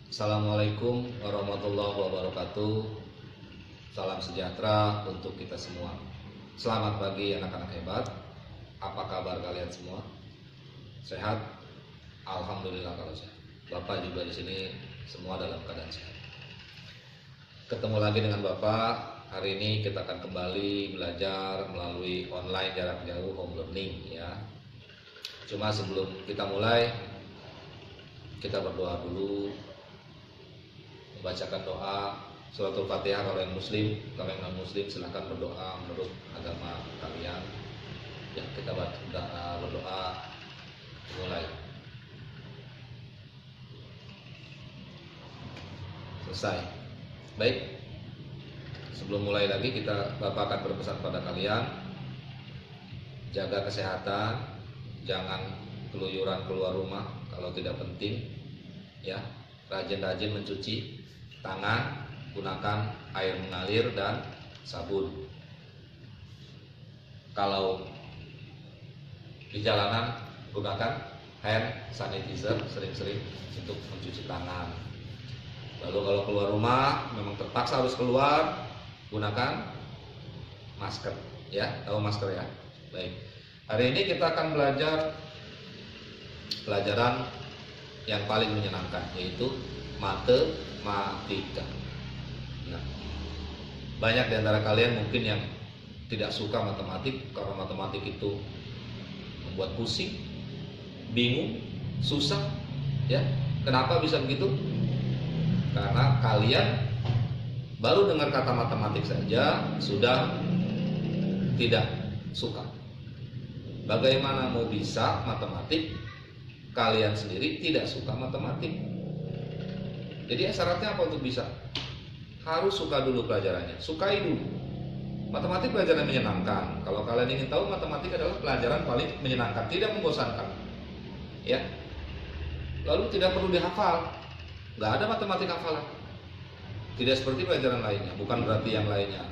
Assalamualaikum warahmatullahi wabarakatuh. Salam sejahtera untuk kita semua. Selamat pagi anak-anak hebat. Apa kabar kalian semua? Sehat? Alhamdulillah kalau sehat. Bapak juga di sini semua dalam keadaan sehat. Ketemu lagi dengan Bapak. Hari ini kita akan kembali belajar melalui online jarak jauh home learning ya. Cuma sebelum kita mulai, kita berdoa dulu, membacakan doa suratul Fatihah kalau yang muslim. Kalau yang non muslim silahkan berdoa menurut agama kalian. Ya, kita berdoa mulai. Selesai. Baik. Sebelum mulai lagi, Bapak akan berpesan pada kalian, jaga kesehatan, jangan keluyuran keluar rumah kalau tidak penting ya. Rajin-rajin mencuci tangan, gunakan air mengalir dan sabun. Kalau di jalanan, gunakan hand sanitizer sering-sering untuk mencuci tangan. Lalu kalau keluar rumah memang terpaksa harus keluar, gunakan masker ya. Tahu masker ya? Baik. Hari ini kita akan belajar pelajaran yang paling menyenangkan, yaitu matematika. Nah, banyak di antara kalian mungkin yang tidak suka matematik karena matematik itu membuat pusing, bingung, susah ya. Kenapa bisa begitu? Karena kalian baru dengar kata matematik saja sudah tidak suka. Bagaimana mau bisa matematik kalian sendiri tidak suka matematik? Jadi syaratnya apa untuk bisa? Harus suka dulu pelajarannya, sukai dulu. Matematik pelajaran menyenangkan. Kalau kalian ingin tahu, matematik adalah pelajaran paling menyenangkan, tidak membosankan. Ya. Lalu tidak perlu dihafal. Nggak ada matematik hafalan. Tidak seperti pelajaran lainnya. Bukan berarti yang lainnya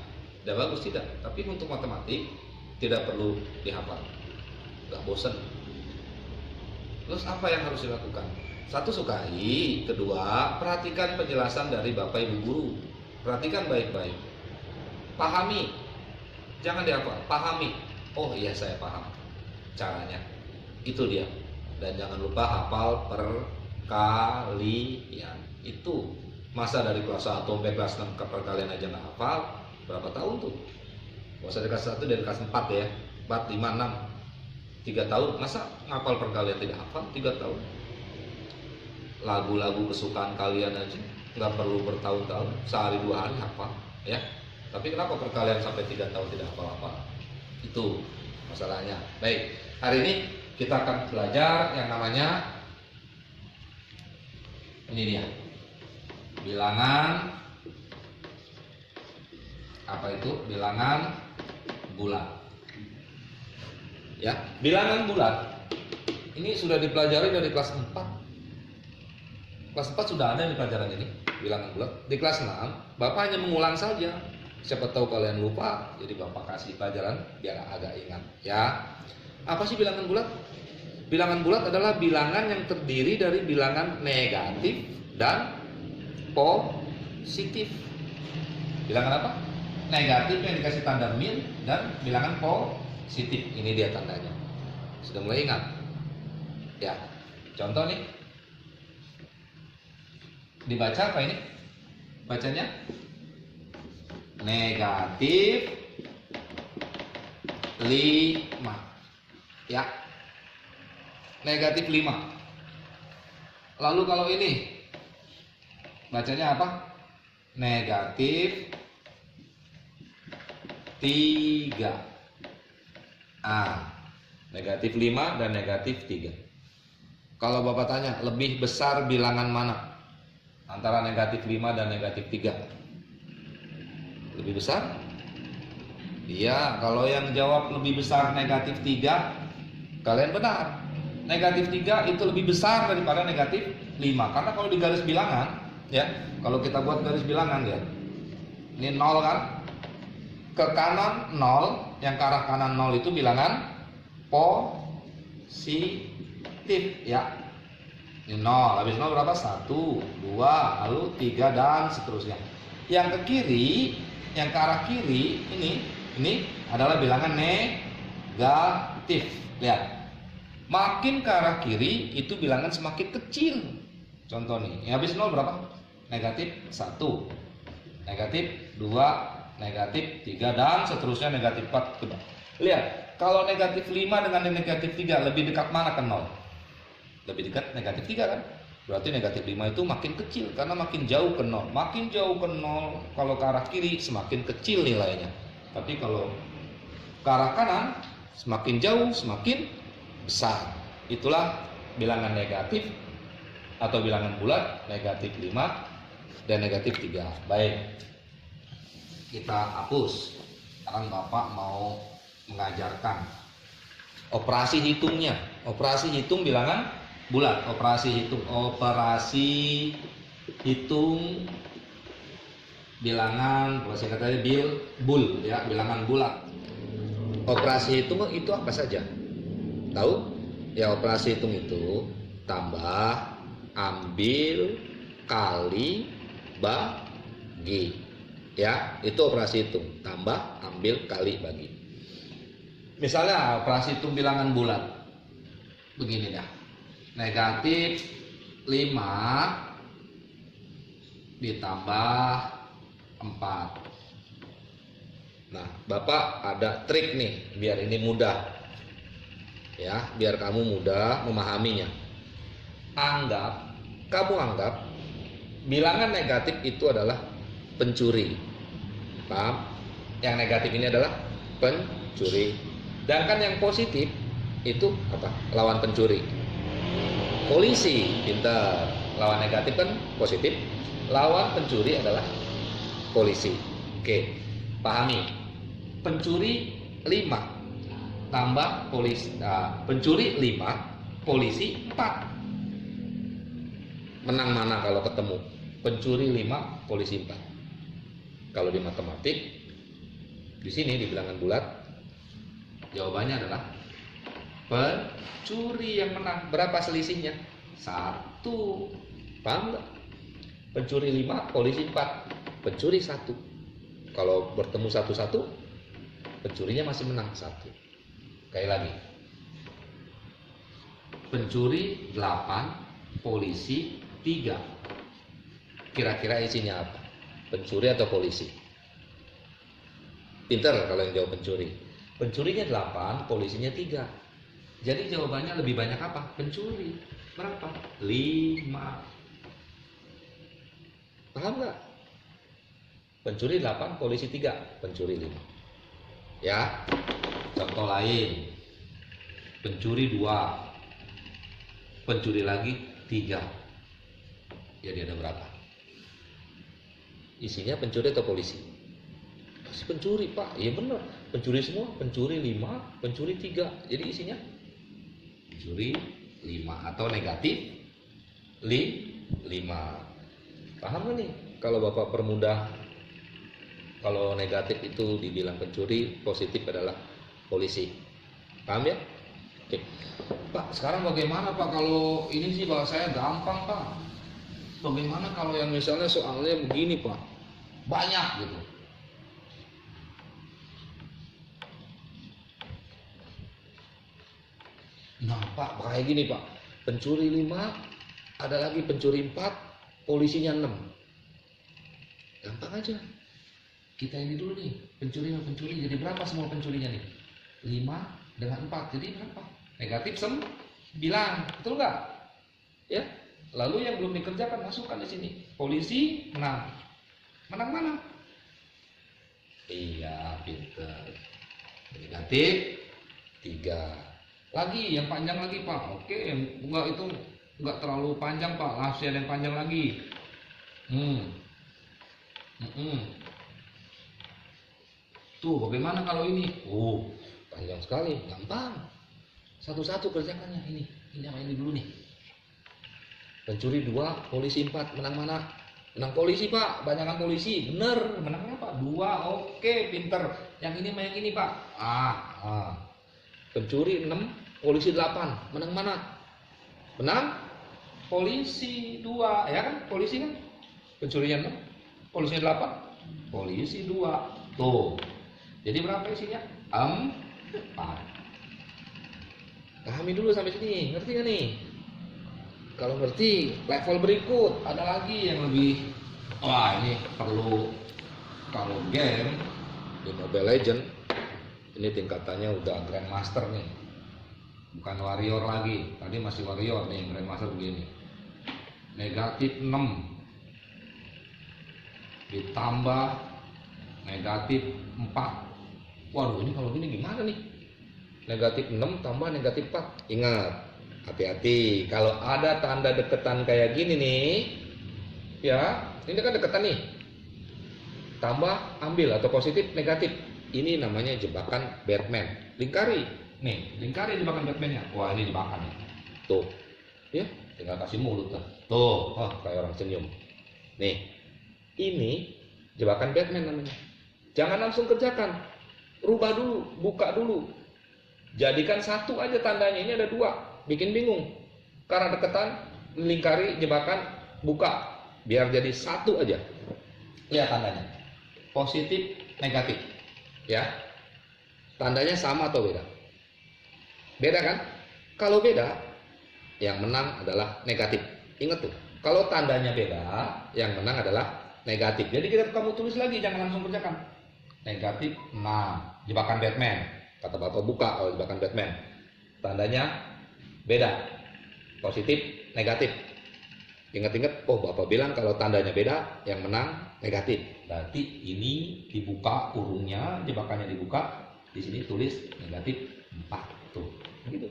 tidak bagus, tidak. Tapi untuk matematik tidak perlu dihafal. Nggak bosan. Terus apa yang harus dilakukan? Satu, sukai. Kedua, perhatikan penjelasan dari Bapak Ibu guru. Perhatikan baik-baik. Pahami. Jangan dihafal, pahami. Oh iya, saya paham caranya. Itu dia. Dan jangan lupa hafal perkalian. Itu masa dari kelas 1 sampai kelas 6 perkalian aja nggak hafal, berapa tahun tuh? Masa dari kelas 1 dari kelas 4 ya, 4, 5, 6, 3 tahun, masa ngapal perkalian tidak hafal 3 tahun? Lagu-lagu kesukaan kalian aja nggak perlu bertahun-tahun, sehari 2 hari hafal ya. Tapi kenapa perkalian sampai 3 tahun tidak hafal-hafal? Itu masalahnya. Baik, hari ini kita akan belajar yang namanya ini dia, bilangan apa itu? Bilangan bulat. Ya, bilangan bulat. Ini sudah dipelajari dari kelas 4. Kelas 4 sudah ada di pelajaran ini, bilangan bulat. Di kelas 6, Bapak hanya mengulang saja. Siapa tahu kalian lupa, jadi Bapak kasih pelajaran biar agak ingat ya. Apa sih bilangan bulat? Bilangan bulat adalah bilangan yang terdiri dari bilangan negatif dan positif. Bilangan apa? Negatif yang dikasih tanda min, dan bilangan positif. Ini dia tandanya. Sudah mulai ingat? Ya. Contoh nih. Dibaca apa ini? Bacanya negatif 5. Ya. Negatif 5. Lalu kalau ini bacanya apa? Negatif 3. Negatif 5 dan negatif 3. Kalau Bapak tanya, lebih besar bilangan mana antara negatif 5 dan negatif 3? Lebih besar? Iya, kalau yang jawab lebih besar negatif 3, kalian benar. Negatif 3 itu lebih besar daripada negatif 5. Karena kalau di garis bilangan, ya, kalau kita buat garis bilangan ya, ini 0 kan, ke kanan 0, yang ke arah kanan 0 itu bilangan positif ya. Ini 0, habis 0 berapa? 1, 2, lalu 3 dan seterusnya. Yang ke kiri, yang ke arah kiri ini adalah bilangan negatif. Lihat. Makin ke arah kiri itu bilangan semakin kecil. Contoh nih, habis 0 berapa? Negatif 1, negatif 2, negatif 3 dan seterusnya negatif 4. Lihat, kalau negatif 5 dengan negatif 3 lebih dekat mana ke 0? Lebih dekat negatif 3 kan? Berarti negatif 5 itu makin kecil karena makin jauh ke 0. Makin jauh ke 0 kalau ke arah kiri semakin kecil nilainya. Tapi kalau ke arah kanan semakin jauh semakin besar. Itulah bilangan negatif atau bilangan bulat, negatif 5 dan negatif 3. Baik, kita hapus. Sekarang Bapak mau mengajarkan operasi hitungnya. Operasi hitung bilangan bulat. Operasi hitung bilangan, kalau saya katakan bul ya, bilangan bulat. Operasi hitung itu apa saja? Tahu? Ya, operasi hitung itu tambah, ambil, kali, bagi. Ya, itu operasi hitung, tambah, ambil, kali, bagi. Misalnya operasi hitung bilangan bulat. Begini dah. Negatif 5 ditambah 4. Nah, Bapak ada trik nih biar ini mudah. Ya, biar kamu mudah memahaminya. Kamu anggap bilangan negatif itu adalah pencuri. Paham? Yang negatif ini adalah pencuri. Sedangkan yang positif itu apa? Lawan pencuri. Polisi. Pintar. Lawan negatif kan positif. Lawan pencuri adalah polisi. Oke. Pahami. Pencuri 5 tambah polisi. Pencuri 5, polisi 4. Menang mana kalau ketemu? Pencuri 5, polisi 4. Kalau di matematik, di sini di bilangan bulat, jawabannya adalah pencuri yang menang. Berapa selisihnya? 1. Paham nggak? Pencuri 5, polisi 4. Pencuri 1. Kalau bertemu satu-satu, pencurinya masih menang 1. Sekali lagi. Pencuri 8, polisi 3. Kira-kira isinya apa? Pencuri atau polisi? Pintar kalau yang jawab pencuri. Pencurinya 8, polisinya 3. Jadi jawabannya lebih banyak apa? Pencuri. Berapa? 5. Paham nggak? Pencuri 8, polisi 3. Pencuri 5. Ya. Contoh lain. Pencuri 2. Pencuri lagi 3. Jadi ada berapa? Isinya pencuri atau polisi? Pasti pencuri, Pak. Iya benar. Pencuri semua. Pencuri 5, pencuri 3. Jadi isinya pencuri 5 atau negatif 5. Paham gak nih? Kalau Bapak permudah, kalau negatif itu dibilang pencuri, positif adalah polisi. Paham ya? Oke. Pak, sekarang bagaimana Pak kalau ini sih bahasa saya gampang Pak. Bagaimana kalau yang misalnya soalnya begini Pak? Banyak gitu. Nah Pak, kayak gini Pak. Pencuri 5, ada lagi pencuri 4, polisinya 6. Gampang aja. Kita ini dulu nih, pencuri. Jadi berapa semua pencurinya nih? 5 dengan 4, jadi berapa? Negatif 9, betul nggak? Ya. Lalu yang belum dikerjakan masukkan di sini. Polisi menang. Menang mana? Iya, pinter. Negatif 3. Lagi yang panjang lagi Pak. Oke, enggak itu enggak terlalu panjang Pak. Masih ada yang panjang lagi. Tuh, bagaimana kalau ini? Oh, panjang sekali, gampang. Satu-satu kerjakannya ini. Ini sama ini dulu nih. Pencuri 2, polisi 4, menang mana? Menang polisi Pak, banyakan polisi. Bener, menang apa? 2, oke, pinter. Yang ini sama yang ini Pak. Pencuri 6, polisi 8, menang mana? Menang polisi 2, ya kan? Polisi kan? Pencurian kan? Polisinya 8, polisi 2. Tuh. Jadi berapa isinya? 4. Pahami dulu sampai sini, ngerti gak nih? Kalau ngerti, level berikut ada lagi yang lebih. Wah, ini perlu. Kalau game di Mobile Legend ini tingkatannya udah Grandmaster nih, bukan warrior lagi. Tadi masih warrior nih, Grandmaster begini. Negatif 6 ditambah negatif 4. Waduh, ini kalau gini gimana nih? Negatif 6 tambah negatif 4. Ingat, hati-hati kalau ada tanda deketan kayak gini nih, ya ini kan deketan nih, tambah ambil atau positif negatif, ini namanya jebakan Batman. Lingkari nih, lingkari jebakan Batman-nya. Wah, ini jebakan nih. Tuh ya, tinggal kasih mulut tuh. Oh, kayak orang senyum nih. Ini jebakan Batman namanya. Jangan langsung kerjakan, rubah dulu, buka dulu, jadikan satu aja tandanya. Ini ada 2, bikin bingung. Karena deketan, lingkari, jebakan, buka, biar jadi satu aja. Lihat tandanya, positif, negatif, ya. Tandanya sama atau beda? Beda kan? Kalau beda, yang menang adalah negatif. Ingat tuh, kalau tandanya beda, yang menang adalah negatif. Jadi kamu tulis lagi, jangan langsung kerjakan. Negatif 6, jebakan Batman. Kata Bapak buka kalau jebakan Batman. Tandanya beda, positif, negatif. Ingat-ingat, oh Bapak bilang kalau tandanya beda, yang menang negatif. Berarti ini dibuka kurungnya, jebakannya dibuka. Di sini tulis negatif 4. Tuh, gitu.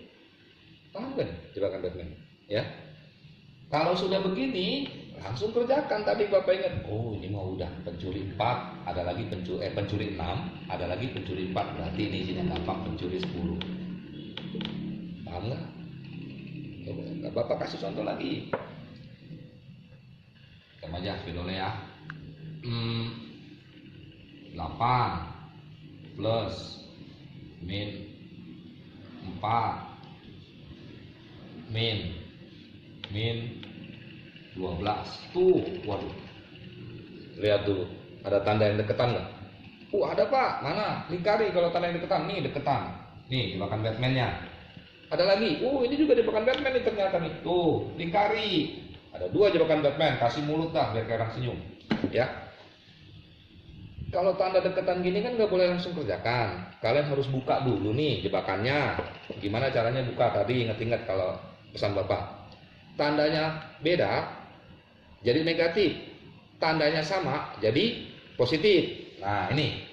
Paham kan jebakan Batman? Ya. Kalau sudah begini, langsung kerjakan. Tadi Bapak ingat, oh ini mau udah pencuri 4, ada lagi pencuri 6, ada lagi pencuri 4. Berarti ini isinya gampang, pencuri 10. Paham nggak? Bapak kasih contoh lagi. Sama aja videonya ya. 8 plus min 4 min 12. Tuh, waduh. Lihat dulu, ada tanda yang deketan nggak? Ada Pak, mana? Lingkari kalau tanda yang deketan. Nih deketan. Nih jebakan Batman-nya. Ada lagi. Ini juga jebakan Batman nih ternyata nih. Tuh, lingkari. Ada 2 jebakan Batman. Kasih mulut dah biar kayak orang senyum. Ya. Kalau tanda deketan gini kan nggak boleh langsung kerjakan. Kalian harus buka dulu nih jebakannya. Gimana caranya buka? Tadi ingat-ingat kalau pesan Bapak. Tandanya beda, jadi negatif. Tandanya sama, jadi positif. Nah ini,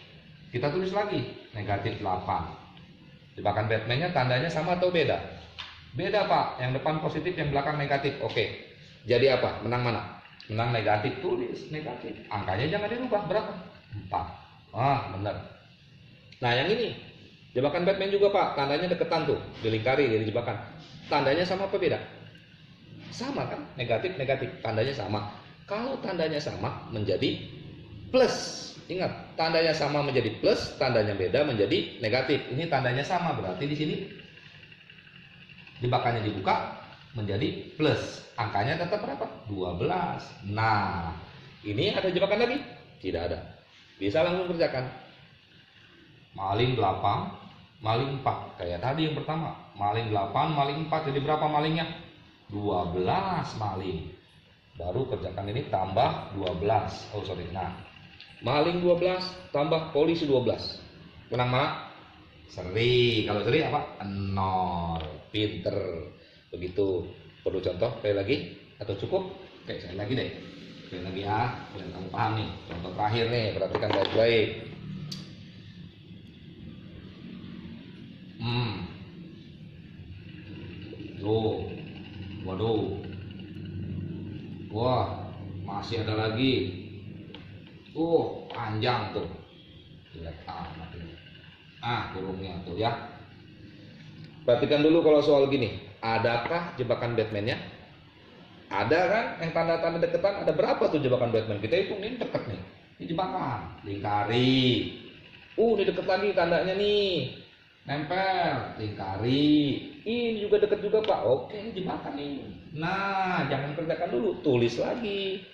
kita tulis lagi, negatif 8. Jebakan Batman-nya tandanya sama atau beda? Beda Pak, yang depan positif, yang belakang negatif. Oke, jadi apa? Menang mana? Menang negatif, tulis negatif. Angkanya jangan dirubah, berapa? 4. Benar. Nah yang ini, jebakan Batman juga Pak, tandanya deketan tuh, dilingkari, jadi jebakan. Tandanya sama apa beda? Sama kan? Negatif, tandanya sama. Kalau tandanya sama menjadi plus. Ingat, tandanya sama menjadi plus, tandanya beda menjadi negatif. Ini tandanya sama, berarti di sini jebakannya dibuka menjadi plus. Angkanya tetap berapa? 12. Nah, ini ada jebakan lagi? Tidak ada. Bisa langsung kerjakan. Maling 8, maling 4. Kayak tadi yang pertama, maling 8, maling 4. Jadi berapa malingnya? 12 maling. Baru kerjakan ini tambah 12. Nah, maling 12 tambah polisi 12. Menang mana? Seri. Kalau seri apa? 0. Pinter. Begitu. Perlu contoh kayak lagi atau cukup? Oke, saya lagi deh. Sekali lagi ya, biar kamu paham nih. Contoh terakhir nih, perhatikan baik-baik. Tuh. Waduh. Wah, masih ada lagi. Panjang tuh. Lihat amat ini. Kurungnya tuh ya. Perhatikan dulu kalau soal gini. Adakah jebakan Batman-nya? Ada kan? Yang tanda-tanda deketan ada berapa tuh jebakan Batman? Kita hitung ini deket nih. Ini jebakan. Lingkari. Ini deket lagi tandanya nih. Nempel. Lingkari. Ini juga dekat juga Pak. Oke, ini jebakan nih. Nah, jangan kerjakan dulu, tulis lagi.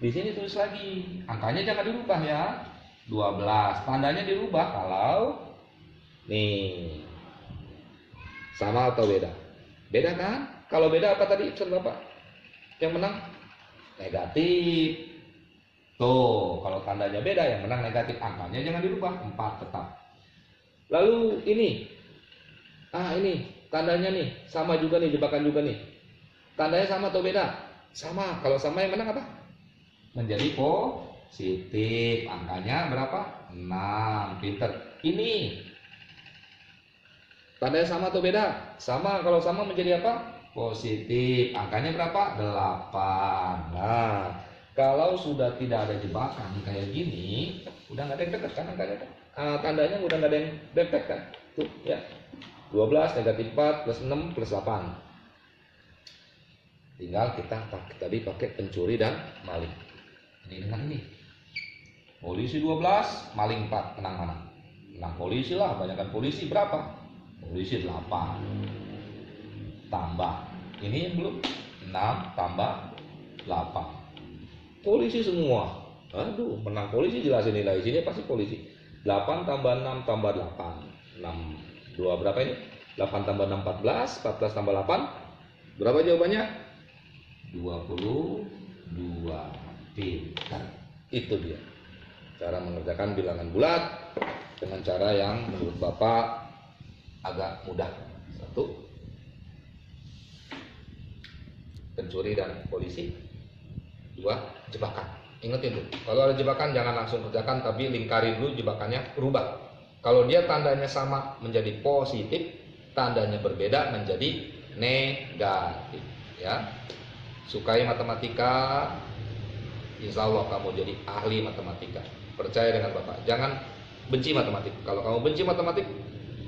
Di sini tulis lagi. Angkanya jangan dirubah ya. 12. Tandanya dirubah kalau nih. Sama atau beda? Beda kan? Kalau beda apa tadi Bapak? Yang menang negatif. Tuh, kalau tandanya beda yang menang negatif, angkanya jangan dirubah, 4 tetap. Lalu ini. Ini tandanya nih, sama juga nih, jebakan juga nih. Tandanya sama atau beda? Sama. Kalau sama yang menang apa? Menjadi positif. Angkanya berapa? 6. Pinter. Ini tandanya sama atau beda? Sama. Kalau sama menjadi apa? Positif. Angkanya berapa? 8. Nah, kalau sudah tidak ada jebakan kayak gini, udah nggak ada yang dekat kan angkanya? Tandanya udah nggak ada yang dekat kan? Tuh ya. 12 negatif 4 plus 6 plus 8. Tinggal kita tadi pakai pencuri dan maling. Ini dengan ini. Polisi 12, maling 4, menang mana? Menang polisi lah, banyakkan polisi berapa? Polisi 8. Tambah. Ini yang belum 6 tambah 8. Polisi semua. Aduh, menang polisi, jelasin nilai sini pasti polisi. 8 tambah 6 tambah 8. 6 2 berapa ini? 8 tambah 6 14, 14 tambah 8. Berapa jawabannya? 22. Pintar. Itu dia cara mengerjakan bilangan bulat dengan cara yang menurut Bapak agak mudah. 1. Pencuri dan polisi. 2. Jebakan. Ingetin tuh, kalau ada jebakan jangan langsung kerjakan, tapi lingkari dulu jebakannya, rubah. Kalau dia tandanya sama menjadi positif, tandanya berbeda menjadi negatif. Ya, sukai matematika, insya Allah kamu jadi ahli matematika. Percaya dengan Bapak. Jangan benci matematik. Kalau kamu benci matematik,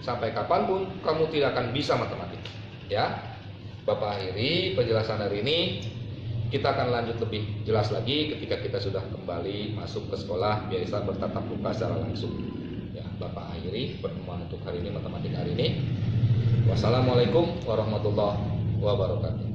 sampai kapanpun kamu tidak akan bisa matematik. Ya, Bapak akhiri penjelasan hari ini. Kita akan lanjut lebih jelas lagi ketika kita sudah kembali masuk ke sekolah biasa bertatap muka secara langsung. Ya, Bapak akhiri pertemuan untuk hari ini, matematika hari ini. Wassalamualaikum warahmatullahi wabarakatuh.